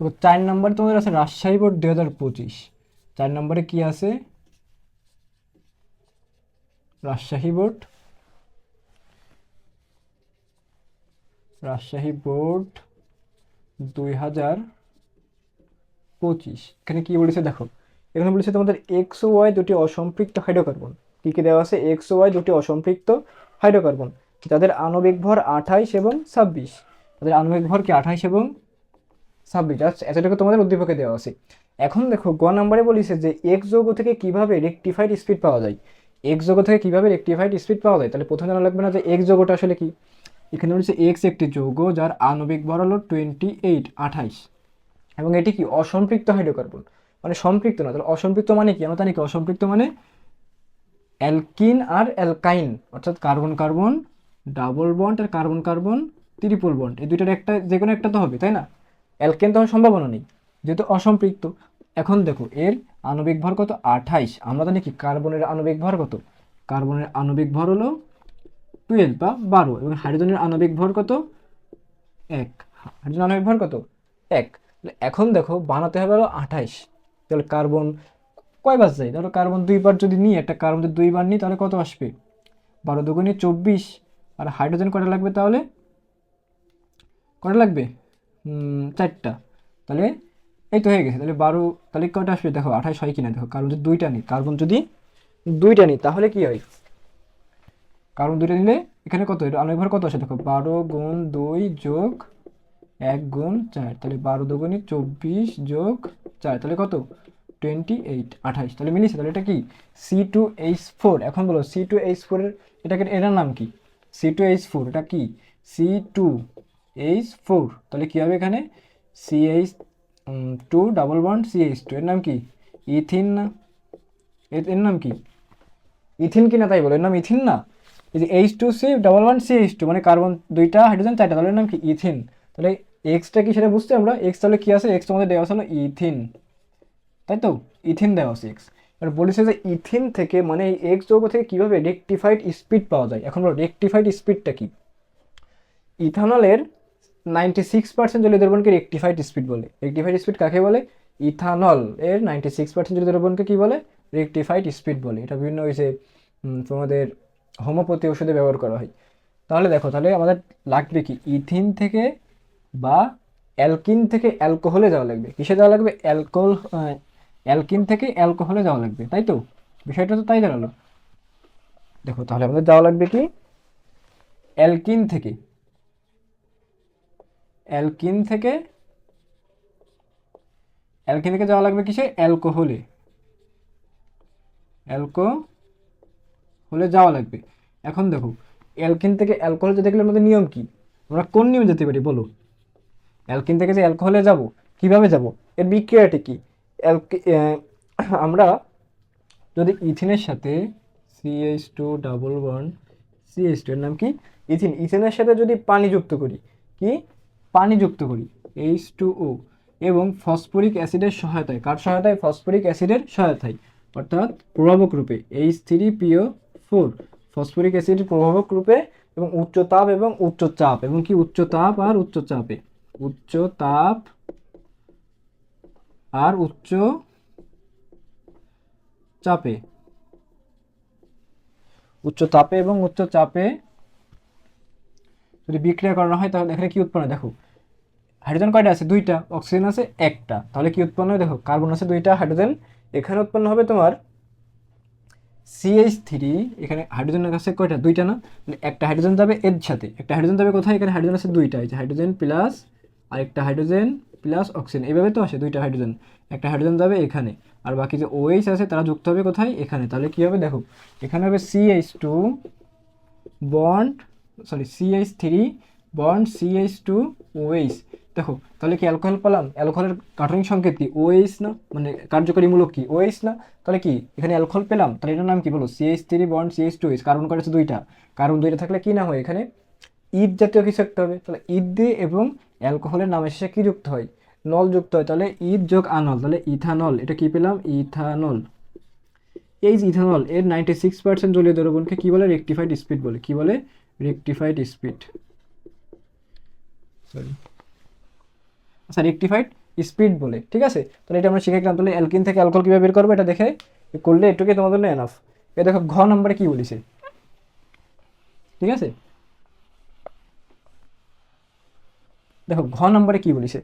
তো 4 নম্বরে তোমাদের আছে রাজশাহী বোর্ড 2025। 4 নম্বরে কি আছে? রাজশাহী বোর্ড 2025। এখানে কি বলেছে দেখো, এখানে বলেছে তোমাদের এক্স ও ওয়াই দুটি অসম্পৃক্ত হাইড্রোকার্বন। কি কি দেওয়া আছে? এক্স ও ওয়াই দুটি অসম্পৃক্ত হাইড্রোকার্বন যাদের আণবিক ভর 28 এবং 26। তাদের আণবিক ভর কি 28 এবং 26, আচ্ছা এতটুকু তোমাদের উদ্দীপকে দেওয়া আছে। এখন দেখো গ নম্বরে বলেছে যে এক্স যৌগ থেকে কিভাবে রেকটিফাইড স্পিড পাওয়া যায়। এক্স যৌগ থেকে কিভাবে রেকটিফাইড স্পিড পাওয়া যায়, তাহলে প্রথমে জানা লাগবে না যে এক্স যৌগটা আসলে কি। এখানে বলছে এক্স একটি যৌগ যার আণবিক ভর হলো 28 এবং এটি কি অসম্পৃক্ত হাইড্রোকার্বন, মানে সম্পৃক্ত না। তাহলে অসম্পৃক্ত মানে কি আমরা জানি কি? অসম্পৃক্ত মানে অ্যালকিন আর অ্যালকাইন, অর্থাৎ কার্বন কার্বন ডাবল বন্ড আর কার্বন কার্বন ট্রিপল বন্ড, এই দুইটার একটা যে কোনো একটা তো হবে, তাই না? অ্যালকেন তো হওয়ার সম্ভাবনা নেই যেহেতু অসম্পৃক্ত। এখন দেখো এর আণবিক ভর কত? 28। আমরা জানি কি কার্বনের আণবিক ভর কত? কার্বনের আণবিক ভর হলো 12 বা 12 এবং হাইড্রোজেনের আণবিক ভর কত? 1। হাইড্রোজেন আণবিক ভর কত? 1। এখন দেখো বানাতে হবে হলো 28। তাহলে কার্বন কয়বার যায়? ধরো কার্বন 2বার যদি নিই, একটা কার্বন যদি 2বার নিই তাহলে কত আসবে? 12 দুগুণে 24। আর হাইড্রোজেন কয়টা লাগবে তাহলে? কয়টা লাগবে? 4টা। তাহলে এই তো হয়ে গেছে। তাহলে 12, তাহলে কয়টা আসবে দেখো? 28 হয় কিনা দেখো। কার্বন যদি 2টা নিই, কার্বন যদি 2টা নিই তাহলে কি হয়? কার্বন 2টা নিলে এখানে কত? এটা আণবিক ভর কত আসে দেখো? 12 গুণ 2 যোগ 1 গুণ 4, তাহলে 12 দুগুণে 24 যোগ 4, তাহলে কত? 28, 28। তাহলে মিলিয়েছে। তাহলে এটা কি? C2H4। এখন বলো C2H4 এর এটাকে, এটার নাম কি? C2H4 এটা কি? C2H4। তাহলে কি হবে এখানে? CH2 ডাবল বন্ড CH2, এর নাম কি? ইথিন না? এর নাম কি? ইথিন কি না তাই বলো? এর নাম ইথিন না? এই যে H2C ডাবল বন্ড CH2 মানে কার্বন 2টা হাইড্রোজেন 4টা, তাহলে এর নাম কি? ইথিন। তাহলে এক্সটা কি সেটা বুঝতে আমরা, এক্স তাহলে কি আছে? এক্স তোমাদের দেওয়া হলো ইথিন, তাই তো? ইথিন দেওয়া আছে এক্স। এবার বলেছে যে ইথিন থেকে মানে এই এক্স যৌগ থেকে কিভাবে রেকটিফাইড স্পিড পাওয়া যায়। এখন বলো রেকটিফাইড স্পিডটা কি? ইথানলের 96% জলীয় দ্রবণকে রেকটিফাইড স্পিড বলে। রেকটিফাইড স্পিড কাকে বলে? ইথানল এর 96% জলীয় দ্রবণকে কি বলে? রেকটিফাইড স্পিড বলে। এটা বিভিন্ন হয়েছে তোমাদের হোমিওপ্যাথি ওষুধে ব্যবহার করা হয়। তাহলে দেখো, তাহলে আমাদের লাগবে কি? ইথিন থেকে বা অ্যালকিন থেকে অ্যালকোহলে যাওয়া লাগবে। কিসে যাওয়া লাগবে? অ্যালকিন থেকে অ্যালকোহলে যাওয়া লাগবে, তাই তো? বিষয়টা তো তাই দাঁড়ালো। দেখো তাহলে আমাদের যাওয়া লাগবে কি? অ্যালকিন থেকে, অ্যালকিন থেকে অ্যালকিন থেকে যাওয়া লাগবে কিসে? অ্যালকোহলে, অ্যালকোহলে যাওয়া লাগবে। এখন দেখো অ্যালকিন থেকে অ্যালকোহলে যেতে গেলে আমাদের নিয়ম কি? আমরা কোন নিয়মে যেতে পারি বলো? অ্যালকিন থেকে যে অ্যালকোহলে যাব, কিভাবে যাব? এর বিক্রিয়াটি কি? আমরা যদি ইথিনের সাথে CH2 ডাবল বন্ড CH2, এর নাম কি? ইথিন। ইথিনের সাথে যদি পানি যুক্ত করি, কি পানি যুক্ত করি? H2O, এবং ফসফরিক অ্যাসিডের সহায়তায়, কার সহায়তায়? ফসফরিক অ্যাসিডের সহায়তায়, অর্থাৎ প্রভাবক রূপে H3PO4, ফসফরিক অ্যাসিডের প্রভাবক রূপে এবং উচ্চ তাপ এবং উচ্চ চাপ, এবং কি উচ্চ তাপ আর উচ্চ চাপে, উচ্চ তাপ আর উচ্চ চাপে, উচ্চ তাপে এবং উচ্চ চাপে যদি বিক্রিয়া করানো হয় তাহলে এখানে কি উৎপন্ন হয় দেখো? হাইড্রোজেন কয়টা আছে? 2টা। অক্সিজেন আছে 1টা। তাহলে কি উৎপন্ন হয় দেখো? কার্বন আছে 2টা, হাইড্রোজেন এখানে উৎপন্ন হবে তোমার CH3। এখানে হাইড্রোজেনের কাছে কয়টা? 2টা না? একটা হাইড্রোজেন যাবে এর সাথে, একটা হাইড্রোজেন যাবে কোথায়? এখানে হাইড্রোজেন আছে 2টা, এই যে হাইড্রোজেন প্লাস আরেকটা হাইড্রোজেন প্লাস অক্সিজেন, এইভাবে তো আসে 2টা হাইড্রোজেন। একটা হাইড্রোজেন যাবে এখানে, আর বাকি যে OH আছে তারা যুক্ত হবে কোথায়? এখানে। তাহলে কি হবে দেখো? এখানে হবে CH2 bond, sorry CH3 bond CH2 OH। দেখো তাহলে কি অ্যালকোহল পেলাম? অ্যালকোহলের গাঠনিক সংকেত কি? OH না? মানে কার্যকরী মূলক কি? OH না? তাহলে কি এখানে অ্যালকোহল পেলাম? তাহলে এটার নাম কি বলো? CH3 bond CH2OH। কার্বন করেছে 2টা, কার্বন 2টা থাকলে কি না হয়? এখানে ইথ জাতীয় কিছু একটা হবে। তাহলে ইথ দিয়ে এবং অ্যালকোহলের নামের শেষে কি যুক্ত হয়? নল যুক্ত হয়। তাহলে ইথ যোগ আনল, তাহলে ইথানল। এটা কি পেলাম? ইথানল। এই যে ইথানল এর 96% জলীয় দ্রবণকে কি বলে? রেকটিফাইড স্পিড বলে। কি বলে? রেকটিফাইড স্পিড, সরি, আচ্ছা রেকটিফাইড স্পিড বলে, ঠিক আছে। তাহলে এটা আমরা শিখে গেলাম। তাহলে অ্যালকিন থেকে অ্যালকোহল কীভাবে বের করবো এটা দেখে করলে এটুকুই তোমাদের জন্য এনাফ। এ দেখো ঘ নাম্বারে কি বলেছে, ঠিক আছে। দেখো ঘ নাম্বারে কি বলেছে,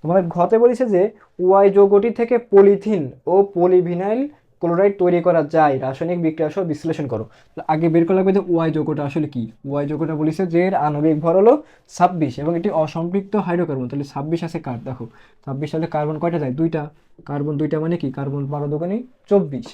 তোমাদের ঘতে বলেছে যে ওয়াই যৌগটি থেকে পলিথিন ও পলিভিনাইল ক্লোরাইড তৈরি করা যায়, রাসায়নিক বিক্রিয়া সহ বিশ্লেষণ করো। আগে বের করা লাগবে যে ওয়াই যৌগটা আসলে কি। ওয়াই যৌগটা বলেছে যে এর আণবিক ভর হলো 26 এবং এটি অসম্পৃক্ত হাইড্রোকার্বন। তাহলে 26 আছে কার, দেখো 26 সালে কার্বন কয়টা যায়, দুইটা। কার্বন দুইটা মানে কি, কার্বন 12 দোকানে 24,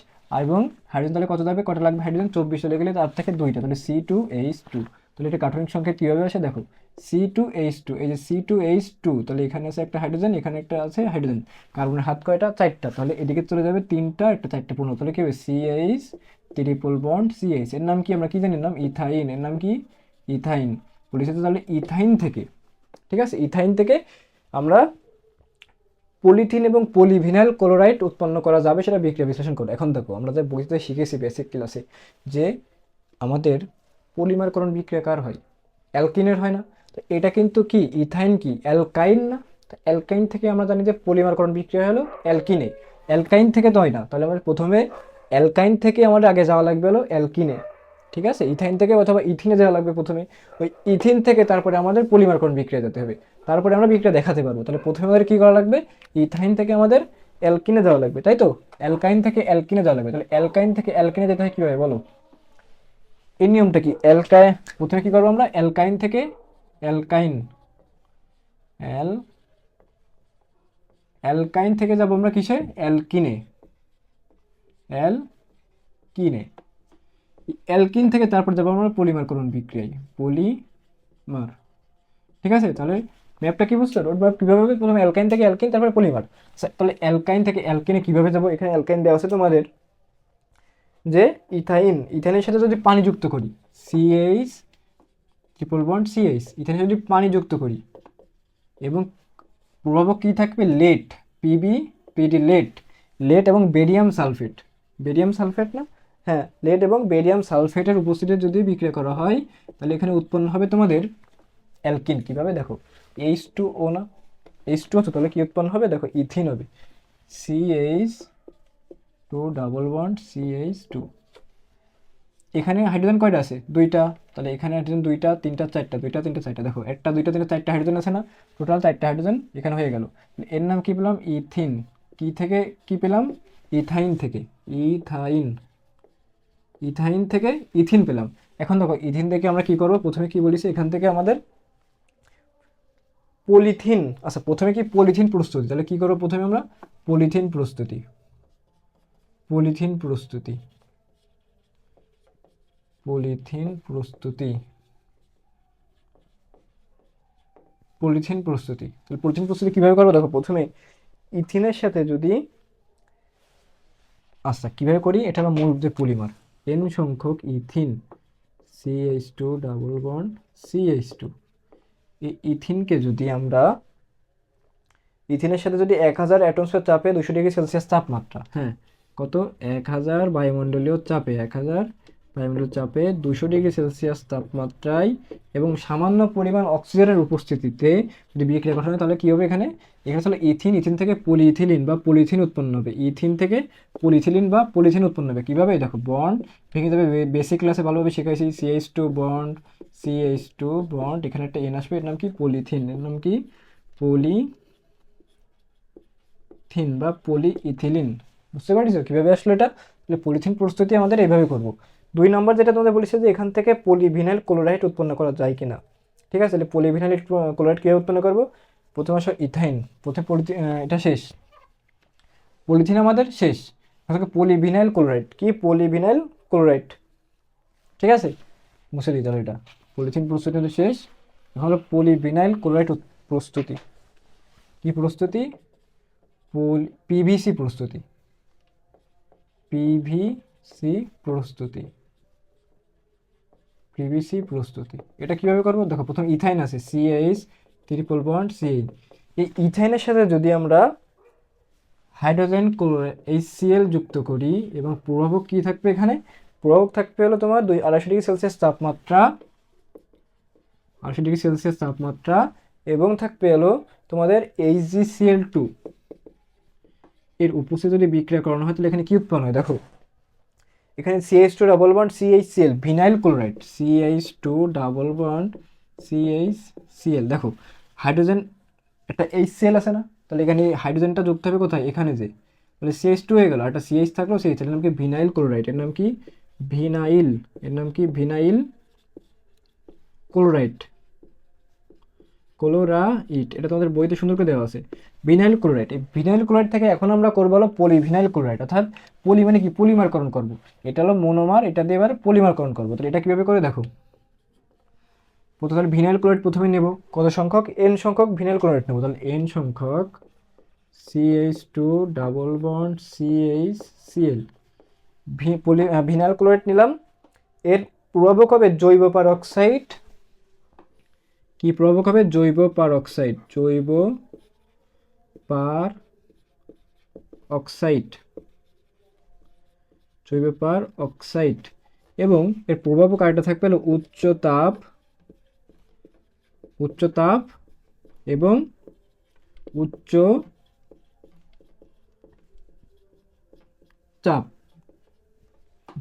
এবং হাইড্রোজেন তাহলে কত যাবে, কটা লাগবে হাইড্রোজেন, 24 চলে গেলে তার থেকে দুইটা, তাহলে C2H2। তাহলে এটা গাঠনিক সংখ্যা কীভাবে আসে দেখো, C2H2, এই যে C2H2, তাহলে এখানে আছে একটা হাইড্রোজেন, এখানে একটা আছে হাইড্রোজেন, কার্বনের হাত কয়টা, 4টা, তাহলে এদিকে চলে যাবে 3টা, একটা 4টে পূর্ণ, তাহলে কি হবে CH ট্রিপল বন্ড CH। এর নাম কি, আমরা কি জানি নাম, ইথাইন। এর নাম কি, ইথাইন বলেছে। তাহলে ইথাইন থেকে, ঠিক আছে, ইথাইন থেকে আমরা পলিথিন এবং পলিভিনাইল ক্লোরাইড উৎপন্ন করা যাবে, সেটা বিক্রিয়া বিশ্লেষণ করে। এখন দেখো আমরা যে বইতে শিখেছি বেসিক ক্লাসে যে আমাদের পলিমারকরণ বিক্রিয়া কার হয়, অ্যালকিনের হয় না। তো এটা কিন্তু কি ইথাইন কি অ্যালকাইন না। তো অ্যালকাইন থেকে আমরা জানি যে পলিমারকরণ বিক্রিয়া হলো অ্যালকিনে, অ্যালকাইন থেকে তো হয় না। তাহলে আমাদের প্রথমে অ্যালকাইন থেকে আমাদের আগে যাওয়া লাগবে হলো অ্যালকিনে, ঠিক আছে, ইথাইন থেকে অথবা ইথিনে যাওয়া লাগবে প্রথমে। ওই ইথিন থেকে তারপরে আমাদের পলিমারকরণ বিক্রিয়া যেতে হবে, তারপরে আমরা বিক্রিয়া দেখাতে পারবো। তাহলে প্রথমে আমাদের কী করা লাগবে, ইথাইন থেকে আমাদের অ্যালকিনে যাওয়া লাগবে, তাই তো, অ্যালকাইন থেকে অ্যালকিনে যাওয়া লাগবে। তাহলে অ্যালকাইন থেকে অ্যালকিনে যেতে হয় কীভাবে বলো, এই নিয়মটা কি, প্রথমে কি করবো আমরা, অ্যালকাইন থেকে অ্যালকাইন অ্যালকাইন থেকে যাবো আমরা কিসে, অ্যালকিনে, অ্যালকিন থেকে তারপর যাবো আমরা পলিমারকরণ বিক্রিয়ায়, পলিমার, ঠিক আছে। তাহলে ম্যাপটা কি বুঝছো, রোড ম্যাপ কীভাবে হবে, প্রথমে অ্যালকাইন থেকে অ্যালকিন তারপরে পলিমার। তাহলে অ্যালকাইন থেকে অ্যালকিনে কীভাবে যাবো, এখানে অ্যালকাইন দেওয়া আছে তোমাদের যে ইথাইনের সাথে যদি পানি যুক্ত করি, CH ট্রিপল বন্ড CH, ইথাইনের যদি পানি যুক্ত করি এবং প্রভাবক কী থাকবে, লেট, PD লেট এবং বেরিয়াম সালফেট না, হ্যাঁ লেড এবং বেরিয়াম সালফেটের উপস্থিতিতে যদি বিক্রিয়া করা হয়, তাহলে এখানে উৎপন্ন হবে তোমাদের অ্যালকিন। কীভাবে দেখো, H2O না, H2O তো, তাহলে কি উৎপন্ন হবে দেখো, ইথিন হবে, CH2 ডাবল বন্ড CH2। এখানে হাইড্রোজেন কয়টা আছে, দুইটা, তাহলে এখানে হাইড্রোজেন দুইটা, তিনটা, চারটা, দুইটা, তিনটা, চারটা, দেখো একটা, দুইটা, তিনটা, চারটা হাইড্রোজেন আছে না, টোটাল 4টা হাইড্রোজেন এখানে হয়ে গেল। এর নাম কি পেলাম, ইথিন। কি থেকে কি পেলাম, ইথাইন থেকে, ইথাইন থেকে ইথিন পেলাম। এখন দেখো ইথিন থেকে আমরা কি করব, প্রথমে কি বলেছি, এখান থেকে আমাদের পলিথিন, আচ্ছা প্রথমে কি পলিথিন প্রস্তুতি, তাহলে কি করবো প্রথমে আমরা পলিথিন প্রস্তুতি, পলিথিন প্রস্তুতি তাহলে পলিথিন প্রস্তুতি কিভাবে করবো দেখো, প্রথমে ইথিনের সাথে যদি, আচ্ছা কিভাবে করি, এটা হলো মূল যে পলিমার, n সংখ্যক ethene CH2 double bond CH2, এই ইথিনকে যদি আমরা, ইথিনের সাথে যদি 1000 অ্যাটমস্ফিয়ার চাপে 200 ডিগ্রি সেলসিয়াস তাপমাত্রা, হ্যাঁ কত, 1000 বায়ুমণ্ডলীয় চাপে, 1000 বায়ুমণ্ডলীয় চাপে 200 ডিগ্রি সেলসিয়াস তাপমাত্রায় এবং সামান্য পরিমাণ অক্সিজেনের উপস্থিতিতে যদি বিক্রিয়া করা হয়, তাহলে কী হবে, এখানে তাহলে ইথিন থেকে পলিইথিলিন বা পলিথিন উৎপন্ন হবে, ইথিন থেকে পলিইথিলিন বা পলিথিন উৎপন্ন হবে। কীভাবে দেখো, বন্ড ভেঙে যাবে, বেসিক ক্লাসে ভালোভাবে শিখাইছি, CH2 বন্ড, এখানে একটা N আসবে, এর নাম কি পলিথিন, এর নাম কি পলিথিন বা পলিইথিলিন। বুঝতে পারছো কীভাবে আসলো এটা, তাহলে পলিথিন প্রস্তুতি আমাদের এইভাবে করব। 2 নম্বর যেটা তোমাদের বলেছে যে এখান থেকে পলিভিনাইল ক্লোরাইড উৎপন্ন করা যায় কিনা, ঠিক আছে। তাহলে পলিভিনাইল ক্লোরাইড কীভাবে উৎপন্ন করবো, প্রথমে আসো ইথাইন, প্রথমে এটা শেষ, পলিথিন আমাদের শেষ, পলিভিনাইল ক্লোরাইড, কি পলিভিনাইল ক্লোরাইড, ঠিক আছে, মুছে দিতে হবে এটা, পলিথিন প্রস্তুতি হলো শেষ, এখন হলো পলিভিনাইল ক্লোরাইড প্রস্তুতি, কি প্রস্তুতি, পিভিসি প্রস্তুতি, এটা কিভাবে করবো দেখো, প্রথম ইথাইন আছে CH ট্রিপল বন্ড CH, এই ইথাইনের সাথে যদি আমরা হাইড্রোজেন HCl যুক্ত করি এবং প্রভাবক কি থাকবে, এখানে প্রভাবক থাকবে হলো তোমার 250 ডিগ্রি সেলসিয়াস তাপমাত্রা, 250 ডিগ্রি সেলসিয়াস তাপমাত্রা এবং থাকবে হলো তোমাদের HgCl2 এর উপস্থিতি যদি বিক্রিয়া করানো হয় তাহলে এখানে কি উৎপন্ন হয় দেখো, এখানে CH2 double bond CHCl vinyl chloride, CH2 double bond CHCl, দেখো হাইড্রোজেন একটা HCl আছে না, তাহলে এখানে হাইড্রোজেনটা যুক্ত হবে কোথায়, এখানে যে, তাহলে CH2 হয়ে গেল, একটা CH থাকলো, CH, এর নাম কি ভিনাইল ক্লোরাইড, এর নাম কি ভিনাইল, এর নাম কি ভিনাইল ক্লোরাইড, ক্লোরাইড, এটা তোমাদের বইতে সুন্দর করে দেওয়া আছে ভিনাইল ক্লোরাইড। এই ভিনাইল ক্লোরাইড থেকে এখন আমরা করবো হলো পলিভিনাইল ক্লোরাইড, অর্থাৎ পলি মানে কি পলিমারকরণ করব, এটা হলো মনোমার, এটা দিয়ে এবার পলিমারকরণ করবো। তাহলে এটা কিভাবে করে দেখো, প্রথমে ভিনাইল ক্লোরাইড প্রথমে নেব, কত সংখ্যক, n সংখ্যক ভিনাইল ক্লোরাইড নেব, তাহলে n সংখ্যক CH2 double bond CHCl vinyl chloride নিলাম, এর প্রভাবক হবে জৈব পারঅক্সাইড, কি প্রভাবক হবে জৈব পারঅক্সাইড, জৈব পার অক্সাইড, জৈব পার অক্সাইড, এবং এর প্রভাবক আরেকটা থাকবে হলো উচ্চ তাপ, উচ্চ তাপ এবং উচ্চ চাপ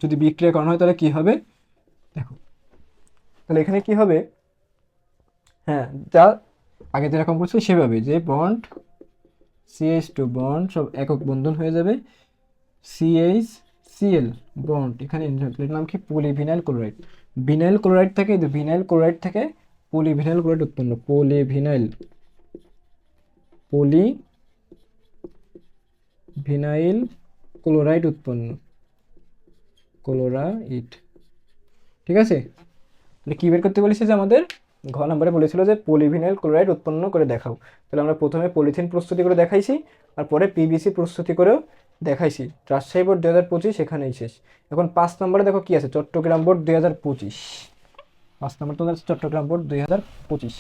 যদি বিক্রিয়া করানো হয় তাহলে কি হবে দেখো, তাহলে এখানে কি হবে, হ্যাঁ যা আগে যেরকম করছিল সেভাবে, যে বন্ড CH2 বন্ড সব একক বন্ধন হয়ে যাবে, CHCl বন্ড এখানে এর নাম কি পলিভিনাইল ক্লোরাইড, ভিনাইল ক্লোরাইড থেকে, ভিনাইল ক্লোরাইড থেকে পলিভিনাইল ক্লোরাইড উৎপন্ন, পলিভিনাইল ক্লোরাইড উৎপন্ন, ক্লোরাইড, ঠিক আছে। তাহলে কি বের করতে বলেছে যে আমাদের ঘ নম্বরে বলেছিল যে পলিভিনাইল ক্লোরাইড উৎপন্ন করে দেখাও, তাহলে আমরা প্রথমে পলিথিন প্রস্তুতি করে দেখাইছি, আর পরে PVC প্রস্তুতি করেও দেখাইছি। রাজশাহী বোর্ড 2025 এখানেই শেষ। এখন 5 নম্বরে দেখো কি আছে, চট্টগ্রাম বোর্ড 2025, 5 নম্বর তোমাদের চট্টগ্রাম বোর্ড 2025।